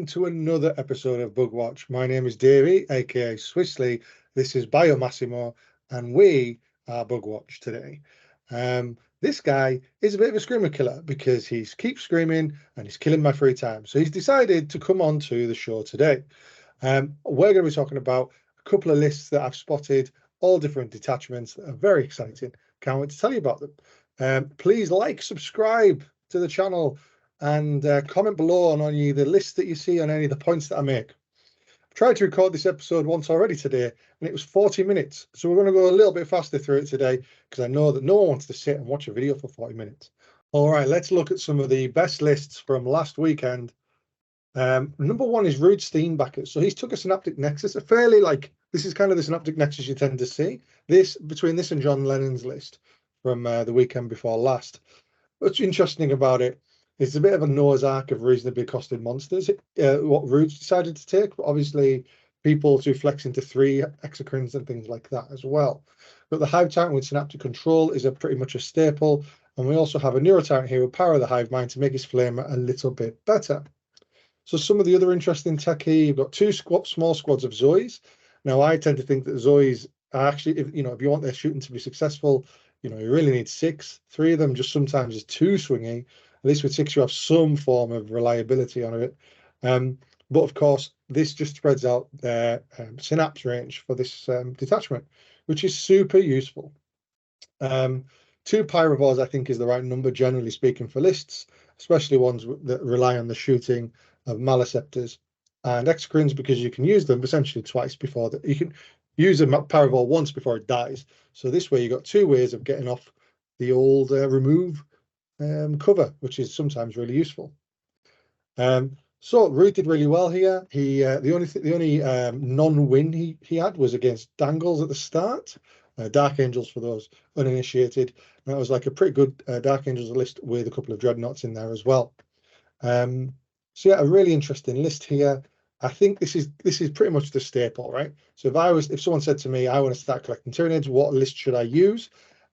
welcome to another episode of Bug Watch. My name is Davey, aka Swissley. This is Biomassimo, and we are Bug Watch today. This guy is a bit of a screamer killer because he keeps screaming and he's killing my free time. So he's decided to come on to the show today. We're going to be talking about a couple of lists that I've spotted, all different detachments that are very exciting. Can't wait to tell you about them. Please like, subscribe to the channel, and comment below on any of the lists that you see on any of the points that I make. I've tried to record this episode once already today, and it was 40 minutes. So we're going to go a little bit faster through it today because I know that no one wants to sit and watch a video for 40 minutes. All right, let's look at some of the best lists from last weekend. Number one is Rude Steenbacker. So he's took a Synaptic Nexus, this is kind of the Synaptic Nexus you tend to see. Between this and John Lennon's list from the weekend before last. What's interesting about it, it's a bit of a Noah's Ark of reasonably costed monsters, what Roots decided to take, but obviously people to flex into 3 exocrines and things like that as well. But the Hive Titan with Synaptic Control is pretty much a staple, and we also have a Neurotitan here with Power of the Hive Mind to make his flamer a little bit better. So some of the other interesting tech here, you've got 2 small squads of Zoes. Now I tend to think that Zoes are actually, if you want their shooting to be successful, you really need 6. 3 of them just sometimes is too swingy. At least with 6, you have some form of reliability on it. But of course, this just spreads out their synapse range for this detachment, which is super useful. 2 Pyrovores, I think, is the right number, generally speaking, for lists, especially ones that rely on the shooting of Maliceptors and Exocrines, because you can use them essentially twice before that. You can use a Pyrovore once before it dies. So this way, you've got 2 ways of getting off the old remove cover, which is sometimes really useful. So Root did really well here. The only non-win he had was against Dangles at the start. Dark Angels for those uninitiated. That was like a pretty good Dark Angels list with a couple of Dreadnoughts in there as well. So yeah, a really interesting list here. I think this is pretty much the staple, right? So if someone said to me, I want to start collecting Tyranids, what list should I use?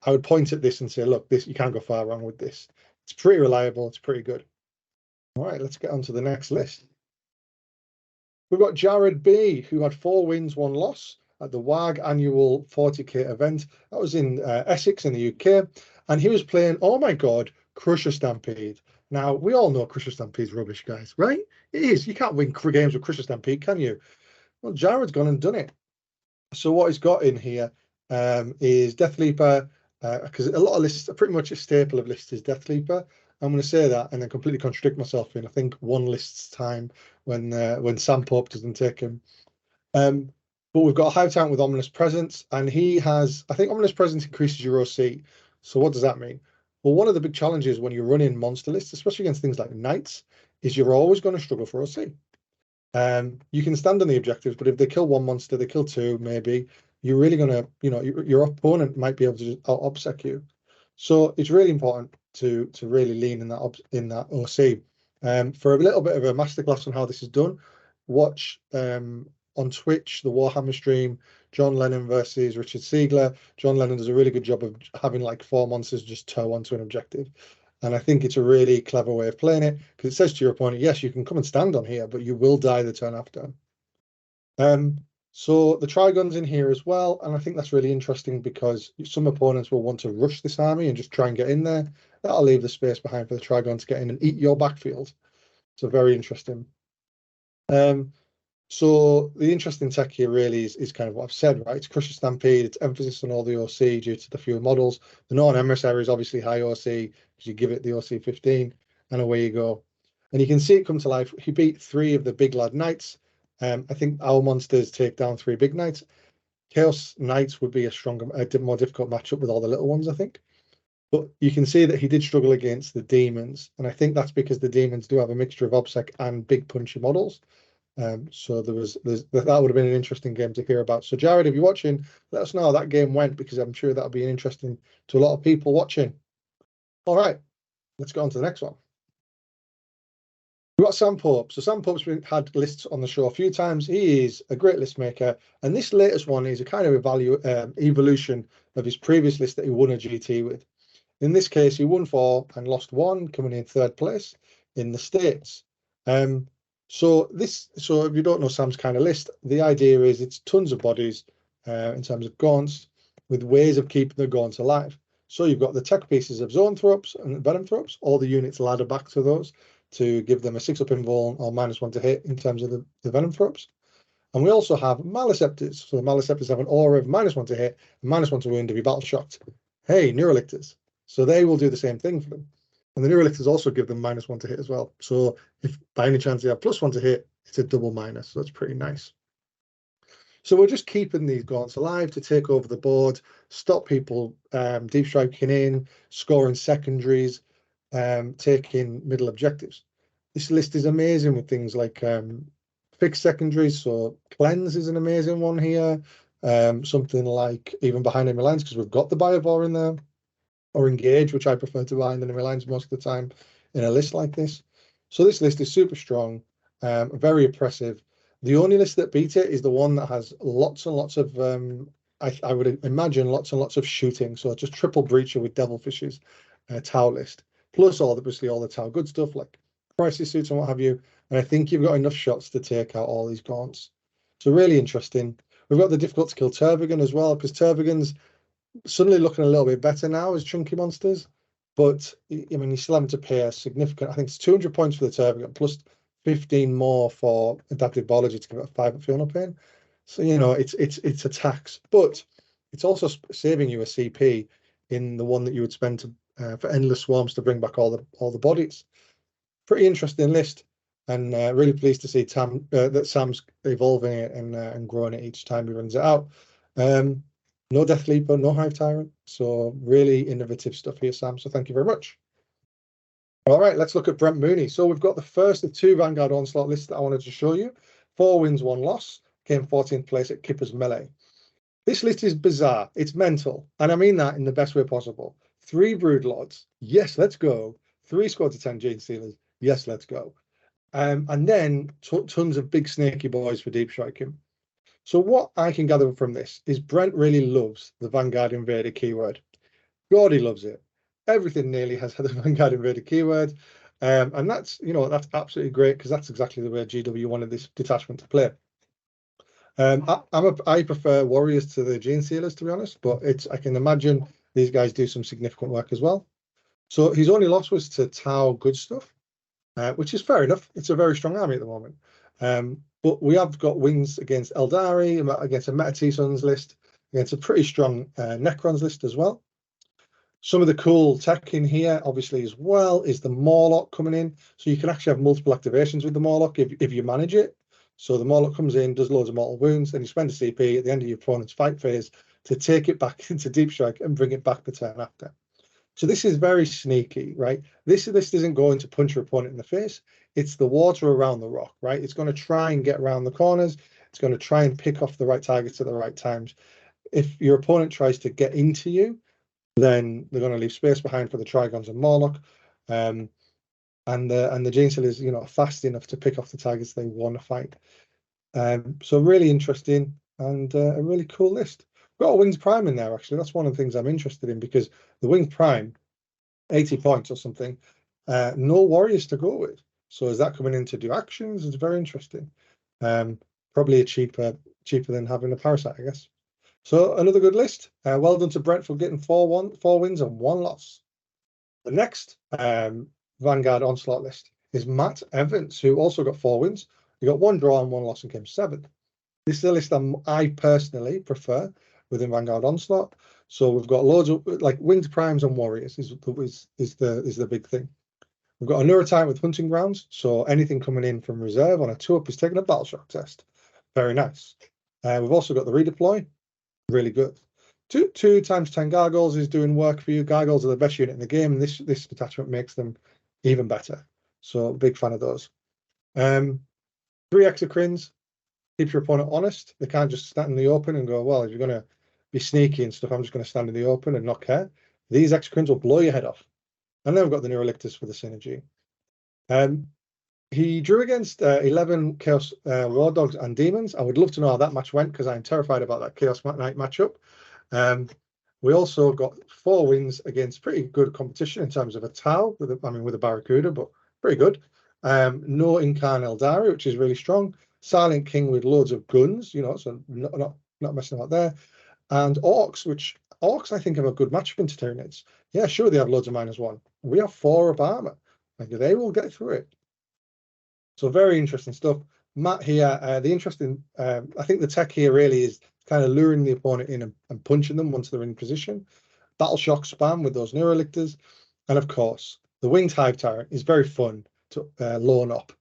I would point at this and say, look, you can't go far wrong with this. It's pretty reliable. It's pretty good. All right, let's get on to the next list. We've got Jared B, who had 4 wins, 1 loss at the WAG annual 40k event. That was in Essex in the UK. And he was playing, oh my God, Crusher Stampede. Now, we all know Crusher Stampede's rubbish, guys, right? It is. You can't win games with Crusher Stampede, can you? Well, Jared's gone and done it. So what he's got in here is Death Leaper, because a lot of lists, pretty much a staple of lists is Death Leaper. I'm going to say that and then completely contradict myself in, I think, one list's time when Sam Pope doesn't take him. But we've got a Hive Titan with Ominous Presence, and he has, I think Ominous Presence increases your OC. So what does that mean? Well, one of the big challenges when you're running monster lists, especially against things like Knights, is you're always going to struggle for OC. You can stand on the objectives, but if they kill 1 monster, they kill 2, maybe, you're really going to, your opponent might be able to just out-obsec you. So it's really important to really lean in that OC. For a little bit of a masterclass on how this is done, watch on Twitch the Warhammer stream, John Lennon versus Richard Siegler. John Lennon does a really good job of having like 4 monsters just tow onto an objective. And I think it's a really clever way of playing it, because it says to your opponent, yes, you can come and stand on here, but you will die the turn after. So the Trigun's in here as well, and I think that's really interesting because some opponents will want to rush this army and just try and get in there. That'll leave the space behind for the Trigun to get in and eat your backfield. So very interesting. So the interesting tech here really is kind of what I've said, right? It's Crusher Stampede, it's emphasis on all the OC due to the fewer models. The non-emissary is obviously high OC because you give it the OC 15 and away you go. And you can see it come to life. He beat 3 of the big lad Knights. I think our monsters take down 3 big Knights. Chaos Knights would be a more difficult matchup with all the little ones, I think. But you can see that he did struggle against the demons. And I think that's because the demons do have a mixture of OBSEC and big punchy models. So that would have been an interesting game to hear about. So Jared, if you're watching, let us know how that game went, because I'm sure that'll be interesting to a lot of people watching. All right, let's go on to the next one. We've got Sam Pope. So Sam Pope's had lists on the show a few times. He is a great list maker, and this latest one is a kind of evolution of his previous list that he won a GT with. In this case, he won 4 and lost 1, coming in 3rd place in the States. So if you don't know Sam's kind of list, the idea is it's tons of bodies in terms of gaunts with ways of keeping the gaunts alive. So you've got the tech pieces of Zoanthropes and Venomthropes. All the units ladder back to those to give them a 6-up invuln or -1 to hit in terms of the Venomthropes. And we also have Maliceptors. So the Maliceptors have an aura of -1 to hit, and -1 to wound if you battle shocked. Hey, Neurolictors. So they will do the same thing for them. And the Neurolictors also give them -1 to hit as well. So if by any chance they have +1 to hit, it's a double minus. So that's pretty nice. So we're just keeping these gaunts alive to take over the board, stop people deep striking in, scoring secondaries, taking middle objectives. This list is amazing with things like fixed secondaries. So cleanse is an amazing one here. Something like even behind enemy lines, because we've got the Biovore in there, or engage, which I prefer to behind enemy lines most of the time in a list like this. So this list is super strong, very oppressive. The only list that beat it is the one that has lots and lots of, I would imagine, lots and lots of shooting. So just triple breacher with devilfishes, Tau list, plus obviously all the Tau good stuff like crisis suits and what have you. And I think you've got enough shots to take out all these gaunts. So really interesting. We've got the difficult to kill Tervigan as well, because Tervigans suddenly looking a little bit better now as chunky monsters, but I mean, you're still having to pay a significant, I think it's 200 points for the Tervigan plus 15 more for adaptive biology to give it a 5 Feel No Pain. So it's a tax, but it's also saving you a CP in the one that you would spend for endless swarms to bring back all the bodies. Pretty interesting list, and really pleased to see that Sam's evolving it and growing it each time he brings it out. No Death Leaper, no Hive Tyrant. So really innovative stuff here, Sam. So thank you very much. All right, let's look at Brent Mooney. So we've got the first of 2 Vanguard Onslaught lists that I wanted to show you. 4 wins, 1 loss. Came 14th place at Kipper's Melee. This list is bizarre. It's mental. And I mean that in the best way possible. 3 Broodlords. Yes, let's go. 3 Squads of 10 Gene Stealers. Yes, let's go. And then tons of big snaky boys for deep striking. So what I can gather from this is Brent really loves the Vanguard Invader keyword. God, he loves it. Everything nearly has had a Vanguard Invader keyword. And that's absolutely great, because that's exactly the way GW wanted this detachment to play. I prefer Warriors to the Gene Sealers, to be honest, but I can imagine these guys do some significant work as well. So his only loss was to Tau Good Stuff, which is fair enough. It's a very strong army at the moment. But we have got wins against Eldari, against a Meta T-Suns list, against a pretty strong Necrons list as well. Some of the cool tech in here, obviously, as well, is the Morlock coming in. So you can actually have multiple activations with the Morlock if you manage it. So the Morlock comes in, does loads of mortal wounds, then you spend a CP at the end of your opponent's fight phase to take it back into Deep Strike and bring it back the turn after. So this is very sneaky, right? This isn't going to punch your opponent in the face. It's the water around the rock, right? It's going to try and get around the corners. It's going to try and pick off the right targets at the right times. If your opponent tries to get into you, then they're going to leave space behind for the Trigons and Morlock. And the Gene Stealers, are fast enough to pick off the targets they want to fight. So really interesting and a really cool list. Got a Wings Prime in there, actually. That's one of the things I'm interested in, because the Wings Prime, 80 points or something, no Warriors to go with. So is that coming in to do actions? It's very interesting. Probably cheaper than having a Parasite, I guess. So another good list. Well done to Brent for getting 4 wins and 1 loss. The next Vanguard Onslaught list is Matt Evans, who also got 4 wins. He got 1 draw and 1 loss and came 7th. This is a list I personally prefer within Vanguard Onslaught. So we've got loads of like Winged Primes and Warriors is the big thing. We've got a Neurotyrant with Hunting Grounds. So anything coming in from reserve on a 2-up is taking a Battle Shock test. Very nice. We've also got the Redeploy. Really good. 2 times 10 Gargoyles is doing work for you. Gargoyles are the best unit in the game, and this detachment makes them even better. So big fan of those. 3 Exocrines. Keep your opponent honest. They can't just stand in the open and go, well, if you're going to be sneaky and stuff, I'm just going to stand in the open and not care. These Exocrines will blow your head off. And then we've got the Neurolictors for the synergy. He drew against 11 Chaos War Dogs and Demons. I would love to know how that match went, because I'm terrified about that Chaos Knight matchup. We also got 4 wins against pretty good competition in terms of a Tau, with a Barracuda, but pretty good. No Incarn Eldari, which is really strong. Silent King with loads of guns, so not messing about there. And Orcs, which Orcs I think have a good matchup into Tyranids. Yeah, sure, they have loads of -1. We have 4 of armor. Like they will get through it. So very interesting stuff. Matt here, the interesting, I think the tech here really is kind of luring the opponent in and punching them once they're in position. Battle Shock spam with those Neurolictors. And of course, the Winged Hive Tyrant is very fun to loan up.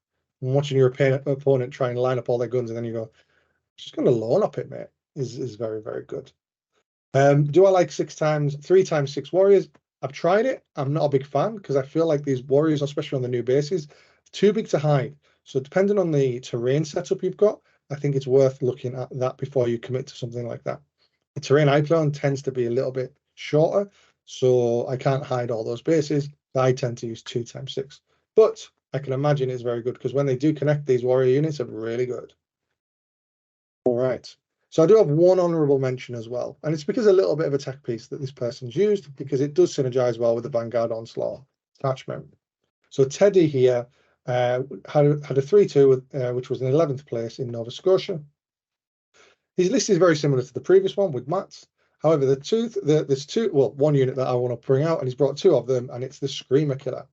And watching your opponent try and line up all their guns and then you go, just going to loan up it, mate, is very, very good. Do I like 3x6 warriors? I've tried it. I'm not a big fan because I feel like these warriors, especially on the new bases, too big to hide. So depending on the terrain setup you've got, I think it's worth looking at that before you commit to something like that. The terrain I play on tends to be a little bit shorter, so I can't hide all those bases. I tend to use 2x6. But I can imagine it's very good because when they do connect, these warrior units are really good. All right. So I do have one honourable mention as well, and it's because a little bit of a tech piece that this person's used because it does synergize well with the Vanguard Onslaught attachment. So Teddy here had a 3-2, which was in 11th place in Nova Scotia. His list is very similar to the previous one with Matt's. However, there's one unit that I want to bring out, and he's brought 2 of them, and it's the Screamer Killer.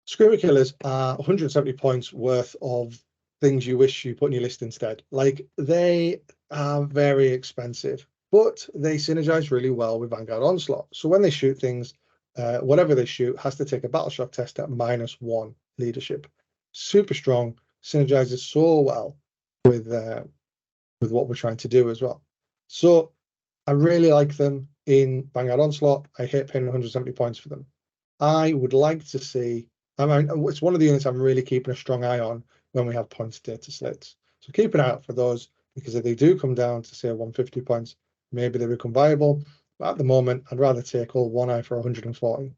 Screamer Killers are 170 points worth of things you wish you put in your list instead. Like, they are very expensive, but they synergize really well with Vanguard Onslaught. So when they shoot things, whatever they shoot has to take a battle shock test at -1 leadership. Super strong, synergizes so well with what we're trying to do as well. So I really like them in Vanguard Onslaught. I hate paying 170 points for them. I would like to see, it's one of the units I'm really keeping a strong eye on when we have points data slits. So keep an eye out for those, because if they do come down to say 150 points, maybe they become viable. But at the moment, I'd rather take all 1 eye for 140.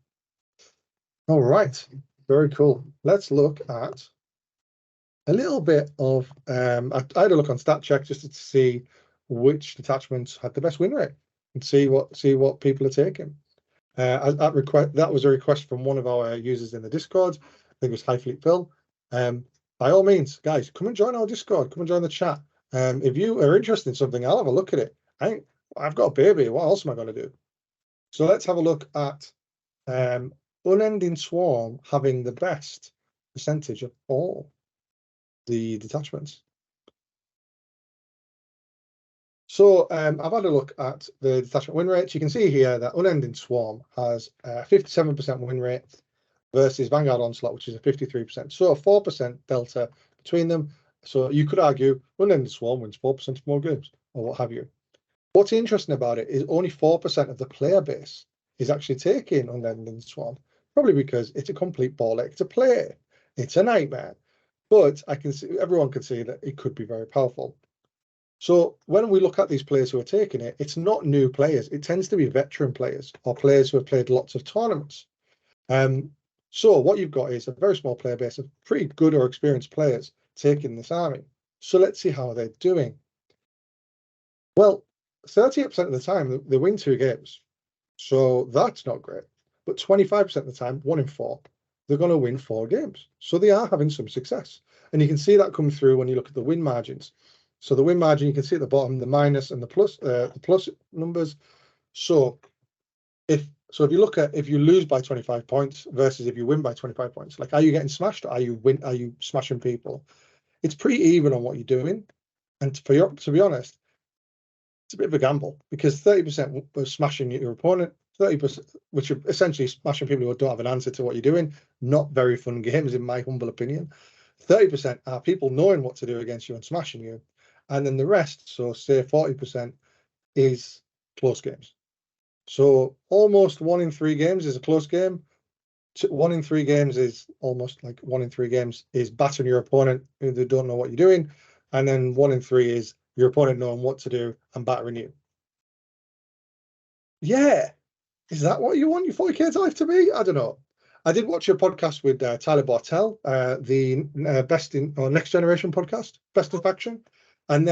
All right, very cool. Let's look at a little bit of, I had a look on StatCheck just to see which detachments had the best win rate and see what people are taking. That was a request from one of our users in the Discord. I think it was High Fleet Phil. By all means, guys, come and join our Discord. Come and join the chat. If you are interested in something, I'll have a look at it. I've got a baby. What else am I going to do? So let's have a look at Unending Swarm having the best percentage of all the detachments. So I've had a look at the detachment win rates. You can see here that Unending Swarm has a 57% win rate versus Vanguard Onslaught, which is a 53%. So a 4% delta between them. So you could argue Unending Swarm wins 4% more games, or what have you. What's interesting about it is only 4% of the player base is actually taking Unending Swarm, probably because it's a complete ball ache to play. It's a nightmare, but everyone can see that it could be very powerful. So when we look at these players who are taking it, it's not new players. It tends to be veteran players or players who have played lots of tournaments. So what you've got is a very small player base of pretty good or experienced players taking this army. So let's see how they're doing. Well, 38% of the time, they win 2 games. So that's not great. But 25% of the time, 1 in 4, they're going to win 4 games. So they are having some success. And you can see that come through when you look at the win margins. So the win margin, you can see at the bottom, the minus and the plus numbers. So if you look at, if you lose by 25 points versus if you win by 25 points, like, are you getting smashed? Or are you smashing people? It's pretty even on what you're doing. And to be honest, it's a bit of a gamble, because 30% are smashing your opponent, 30%, which are essentially smashing people who don't have an answer to what you're doing. Not very fun games, in my humble opinion. 30% are people knowing what to do against you and smashing you. And then the rest, so say 40%, is close games. So almost 1 in 3 games is a close game. 1 in 3 games is almost like 1 in 3 games is battering your opponent who they don't know what you're doing. And then 1 in 3 is your opponent knowing what to do and battering you. Yeah. Is that what you want your 40k life to be? I don't know. I did watch a podcast with Tyler Bartell, the Next Generation podcast, Best of Faction. And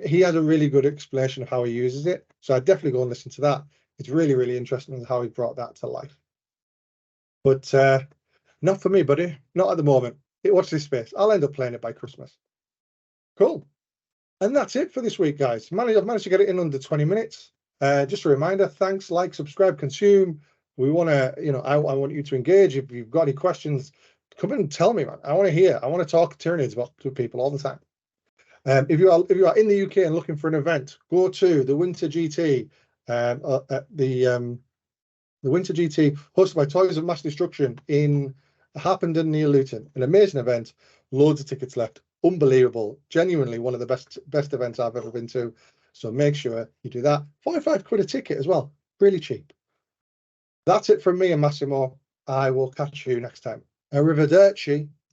he had a really good explanation of how he uses it. So I'd definitely go and listen to that. It's really, really interesting how he brought that to life. But Not for me, buddy. Not at the moment. Watch this space. I'll end up playing it by Christmas. Cool. And that's it for this week, guys. I've managed to get it in under 20 minutes. Just a reminder, thanks, like, subscribe, consume. We want to, I want you to engage. If you've got any questions, come in and tell me, man. I want to hear. I want to talk Tyranids to people all the time. If you are in the UK and looking for an event, go to the Winter GT, the Winter GT hosted by Toys of Mass Destruction in Harpenden near Luton. An amazing event. Loads of tickets left. Unbelievable. Genuinely one of the best events I've ever been to. So make sure you do that. 45 quid a ticket as well. Really cheap. That's it from me and Massimo. I will catch you next time. Arrivederci.